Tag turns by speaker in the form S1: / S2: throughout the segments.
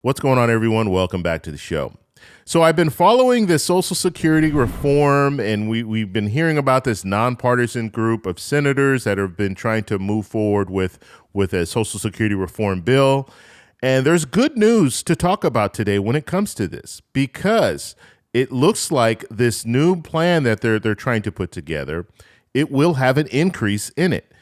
S1: What's going on, everyone? Welcome back to the show. So I've been following this Social Security reform, and we've been hearing about this nonpartisan group of senators that have been trying to move forward with a Social Security reform bill. And there's good news to talk about today when it comes to this, because it looks like this new plan that they're trying to put together, it will have an increase in it.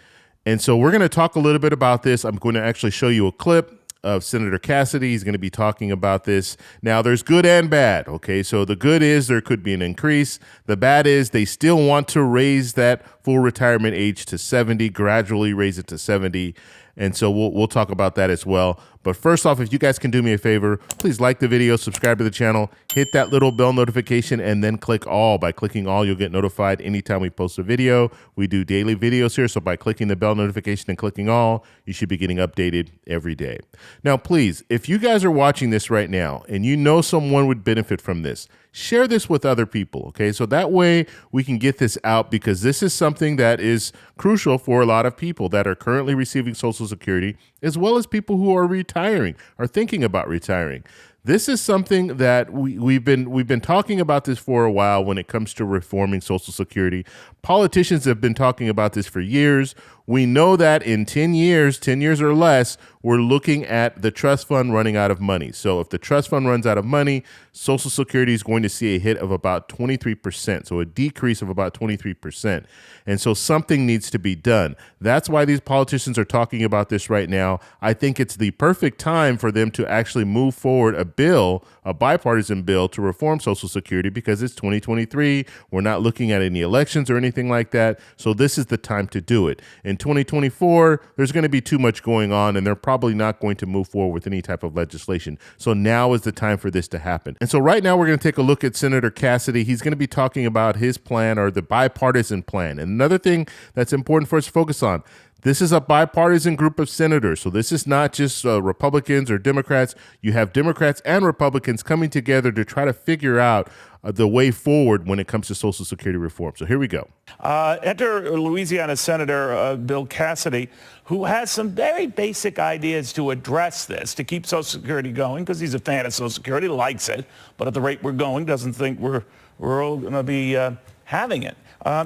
S1: And so we're going to talk a little bit about this. I'm going to actually show you a clip of Senator Cassidy. He's going to be talking about this. Now, there's good and bad, okay? So the good is there could be an increase. The bad is they still want to raise that full retirement age to 70, gradually raise it to 70. And so we'll talk about that as well. But first off, if you guys can do me a favor, please like the video, subscribe to the channel, hit that little bell notification, and then click all. By clicking all, you'll get notified anytime we post a video. We do daily videos here, so by clicking the bell notification and clicking all, you should be getting updated every day. Now, please, if you guys are watching this right now and you know someone would benefit from this, share this with other people, okay? So that way we can get this out, because this is something that is crucial for a lot of people that are currently receiving Social Security, as well as people who are retiring, are thinking about retiring. This is something that we've been talking about this for a while when it comes to reforming Social Security. Politicians have been talking about this for years. We know that in 10 years or less, we're looking at the trust fund running out of money. So if the trust fund runs out of money, Social Security is going to see a hit of about 23%, so a decrease of about 23%. And so something needs to be done. That's why these politicians are talking about this right now. I think it's the perfect time for them to actually move forward a bill, a bipartisan bill, to reform Social Security, because it's 2023. We're not looking at any elections or anything like that. So this is the time to do it. In 2024, there's going to be too much going on, and they're probably not going to move forward with any type of legislation. So now is the time for this to happen. And so right now we're going to take a look at Senator Cassidy. He's going to be talking about his plan, or the bipartisan plan. And another thing that's important for us to focus on, this is a bipartisan group of senators. So this is not just Republicans or Democrats. You have Democrats and Republicans coming together to try to figure out the way forward when it comes to Social Security reform. So here we go.
S2: Enter Louisiana Senator Bill Cassidy, who has some very basic ideas to address this, to keep Social Security going, because he's a fan of Social Security, likes it, but at the rate we're going, doesn't think we're all going to be having it.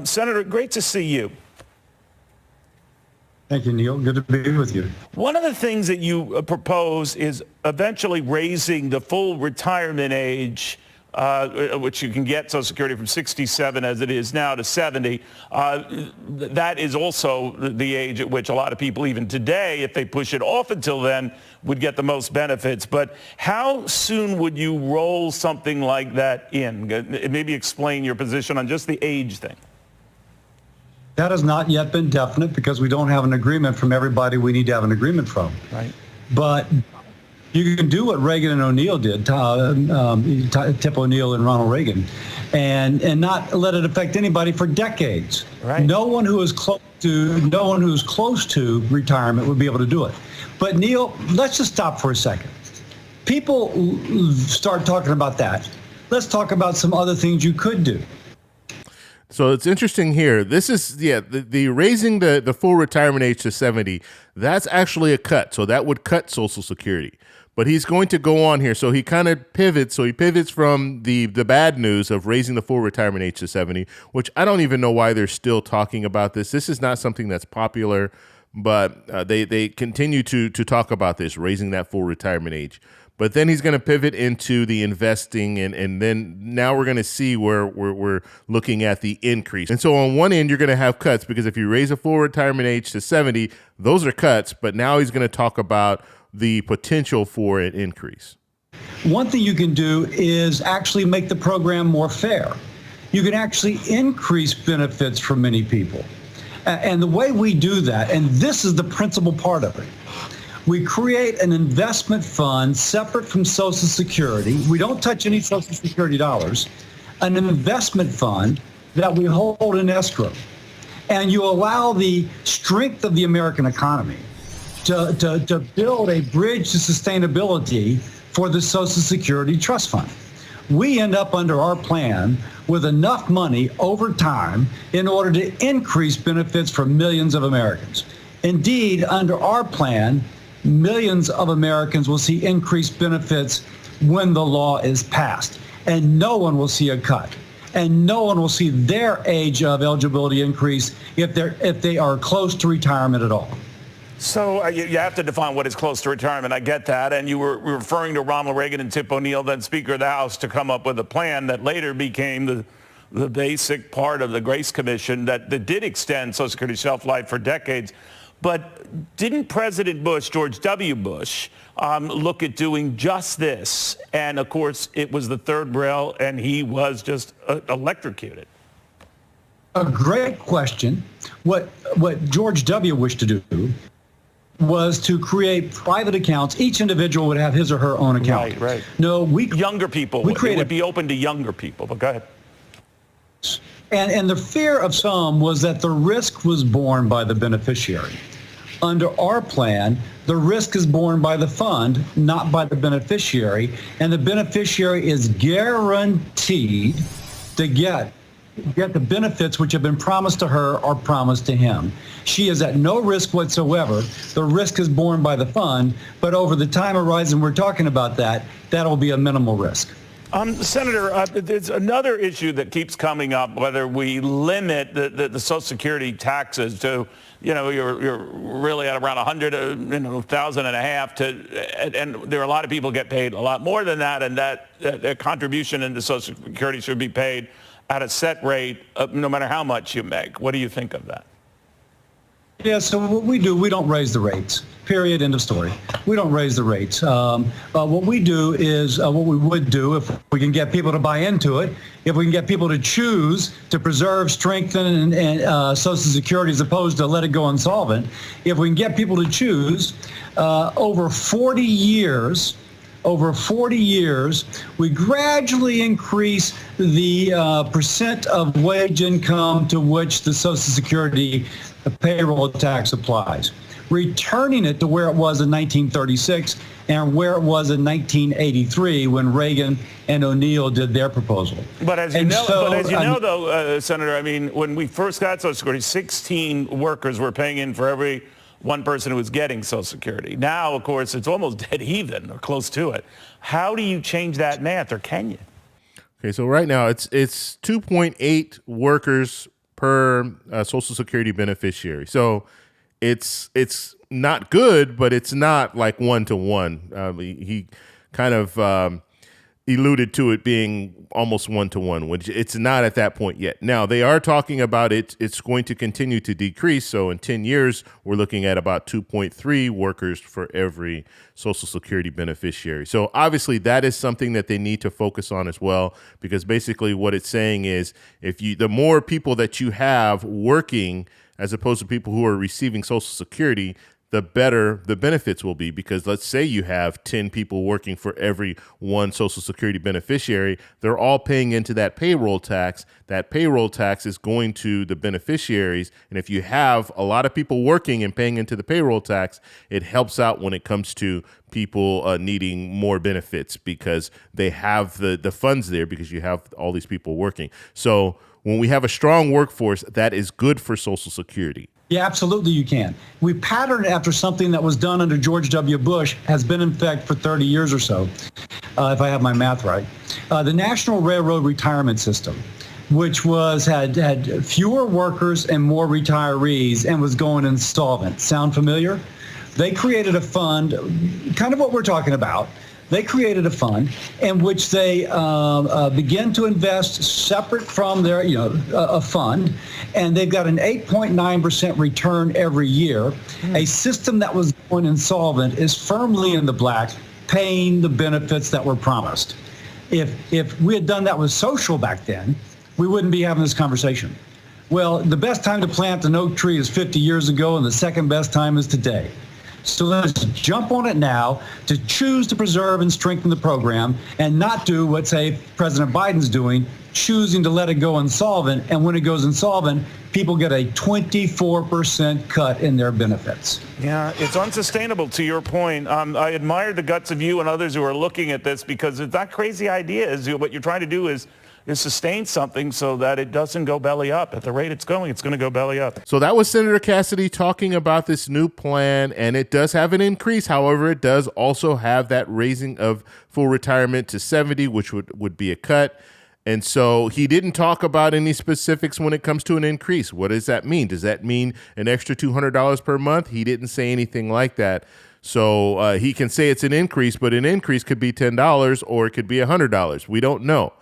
S2: Senator, great to see you.
S3: Thank you, Neil. Good to be with you.
S2: One of the things that you propose is eventually raising the full retirement age, which you can get Social Security from 67 as it is now to 70. That is also the age at which a lot of people, even today, if they push it off until then, would get the most benefits. But how soon would you roll something like that in? Maybe explain your position on just the age thing.
S3: That has not yet been definite, because we don't have an agreement from everybody we need to have an agreement from.
S2: Right.
S3: But you can do what Reagan and O'Neill did, Tip O'Neill and Ronald Reagan, and not let it affect anybody for decades.
S2: Right.
S3: No one who's close to retirement would be able to do it. But Neil, let's just stop for a second. People start talking about that. Let's talk about some other things you could do.
S1: So it's interesting here. This is, the raising the full retirement age to 70, that's actually a cut. So that would cut Social Security. But he's going to go on here. So he kind of pivots. So he pivots from the bad news of raising the full retirement age to 70, which I don't even know why they're still talking about this. This is not something that's popular, but they continue to talk about this, raising that full retirement age. But then he's going to pivot into the investing, and then now we're going to see where we're looking at the increase. And so on one end, you're going to have cuts, because if you raise a full retirement age to 70, those are cuts. But now he's going to talk about the potential for an increase.
S3: One thing you can do is actually make the program more fair. You can actually increase benefits for many people. And the way we do that, and this is the principal part of it, we create an investment fund separate from Social Security. We don't touch any Social Security dollars. An investment fund that we hold in escrow. And you allow the strength of the American economy to build a bridge to sustainability for the Social Security Trust Fund. We end up under our plan with enough money over time in order to increase benefits for millions of Americans. Indeed, under our plan, millions of Americans will see increased benefits when the law is passed, and no one will see a cut. And no one will see their age of eligibility increase if they are close to retirement at all.
S2: So you have to define what is close to retirement. I get that. And you were referring to Ronald Reagan and Tip O'Neill, then Speaker of the House, to come up with a plan that later became the basic part of the Grace Commission that did extend Social Security shelf life for decades. But didn't President Bush, George W. Bush, look at doing just this? And of course, it was the third rail, and he was just electrocuted.
S3: A great question. What George W. wished to do was to create private accounts. Each individual would have his or her own account.
S2: Right.
S3: No,
S2: younger people. It would be open to younger people. But go ahead.
S3: And the fear of some was that the risk was borne by the beneficiary. Under our plan, the risk is borne by the fund, not by the beneficiary, and the beneficiary is guaranteed to get the benefits which have been promised to her or promised to him. She is at no risk whatsoever. The risk is borne by the fund, but over the time horizon we're talking about, that'll be a minimal risk.
S2: Senator, there's another issue that keeps coming up, whether we limit the Social Security taxes to, you're really at around 100,000 and a half and there are a lot of people get paid a lot more than that, and that contribution into Social Security should be paid at a set rate, no matter how much you make. What do you think of that?
S3: Yeah, so what we do, we don't raise the rates. Period. End of story. We don't raise the rates. What we do is what we would do if we can get people to buy into it, if we can get people to choose to preserve, strengthen, and Social Security as opposed to let it go insolvent. If we can get people to choose, over 40 years, we gradually increase the percent of wage income to which the Social Security payroll tax applies, returning it to where it was in 1936 and where it was in 1983 when Reagan and O'Neill did their proposal.
S2: But as you know, Senator, I mean, when we first got Social Security, 16 workers were paying in for every one person who was getting Social Security. Now, of course, it's almost dead even or close to it. How do you change that math, or can you?
S1: Okay, so right now it's 2.8 workers per Social Security beneficiary. So it's not good, but it's not like one-to-one. He kind of alluded to it being almost one-to-one, which it's not at that point yet. Now, they are talking about it's going to continue to decrease. So in 10 years, we're looking at about 2.3 workers for every Social Security beneficiary. So obviously that is something that they need to focus on as well, because basically what it's saying is the more people that you have working as opposed to people who are receiving Social Security, the better the benefits will be. Because let's say you have 10 people working for every one Social Security beneficiary, they're all paying into that payroll tax. That payroll tax is going to the beneficiaries. And if you have a lot of people working and paying into the payroll tax, it helps out when it comes to people needing more benefits because they have the funds there because you have all these people working. So when we have a strong workforce, that is good for Social Security.
S3: Yeah, absolutely you can. We patterned after something that was done under George W. Bush, has been in effect for 30 years or so, if I have my math right. The National Railroad Retirement System, which had fewer workers and more retirees and was going insolvent. Sound familiar? They created a fund, kind of what we're talking about. They created a fund in which they began to invest separate from their, a fund, and they've got an 8.9% return every year. A system that was going insolvent is firmly in the black, paying the benefits that were promised. If we had done that with social back then, we wouldn't be having this conversation. Well, the best time to plant an oak tree is 50 years ago, and the second best time is today. So let's jump on it now to choose to preserve and strengthen the program and not do what, say, President Biden's doing, choosing to let it go insolvent. And when it goes insolvent, people get a 24% cut in their benefits.
S2: Yeah, it's unsustainable, to your point. I admire the guts of you and others who are looking at this, because it's not crazy idea. What you're trying to do is is sustain something so that it doesn't go belly up. At the rate it's going to go belly up.
S1: So that was Senator Cassidy talking about this new plan, and it does have an increase. However, it does also have that raising of full retirement to 70, which would be a cut. And so he didn't talk about any specifics when it comes to an increase. What does that mean? Does that mean an extra $200 per month? He didn't say anything like that. So he can say it's an increase, but an increase could be $10 or it could be $100. We don't know.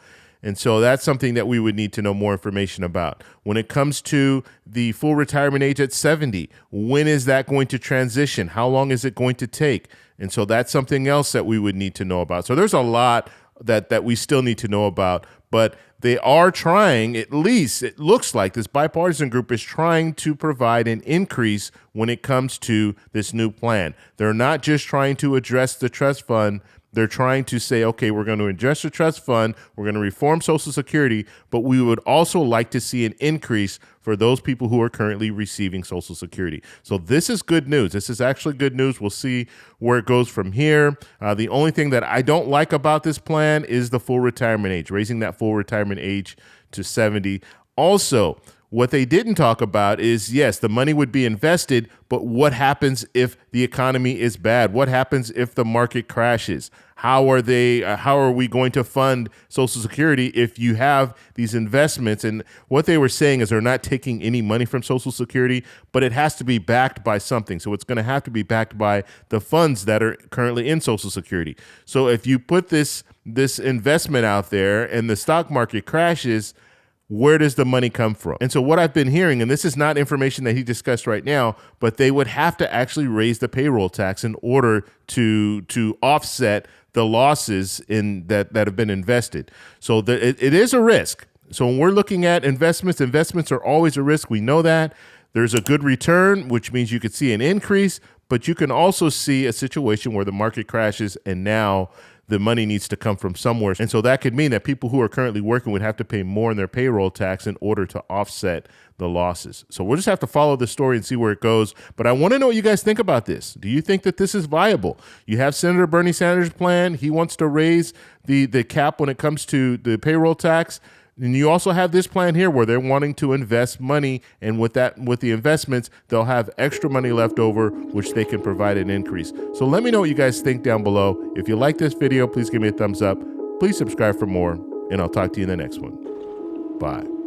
S1: And so that's something that we would need to know more information about. When it comes to the full retirement age at 70, when is that going to transition? How long is it going to take? And so that's something else that we would need to know about. So there's a lot that we still need to know about, but they are trying, at least it looks like this bipartisan group is trying to provide an increase when it comes to this new plan. They're not just trying to address the trust fund. They're trying to say, okay, we're going to address the trust fund, we're going to reform Social Security, but we would also like to see an increase for those people who are currently receiving Social Security. So this is good news. This is actually good news. We'll see where it goes from here. The only thing that I don't like about this plan is the full retirement age, raising that full retirement age to 70. Also, what they didn't talk about is, yes, the money would be invested, but what happens if the economy is bad? What happens if the market crashes? How are we going to fund Social Security if you have these investments? And what they were saying is they're not taking any money from Social Security, but it has to be backed by something. So it's going to have to be backed by the funds that are currently in Social Security. So if you put this investment out there and the stock market crashes, where does the money come from? And so what I've been hearing, and this is not information that he discussed right now, but they would have to actually raise the payroll tax in order to offset the losses that have been invested. So it is a risk. So when we're looking at investments are always a risk. We know that. There's a good return, which means you could see an increase, but you can also see a situation where the market crashes and now the money needs to come from somewhere. And so that could mean that people who are currently working would have to pay more in their payroll tax in order to offset the losses. So we'll just have to follow the story and see where it goes. But I want to know what you guys think about this. Do you think that this is viable? You have Senator Bernie Sanders' plan. He wants to raise the cap when it comes to the payroll tax. And you also have this plan here where they're wanting to invest money, and with the investments, they'll have extra money left over, which they can provide an increase. So let me know what you guys think down below. If you like this video, please give me a thumbs up. Please subscribe for more, and I'll talk to you in the next one. Bye.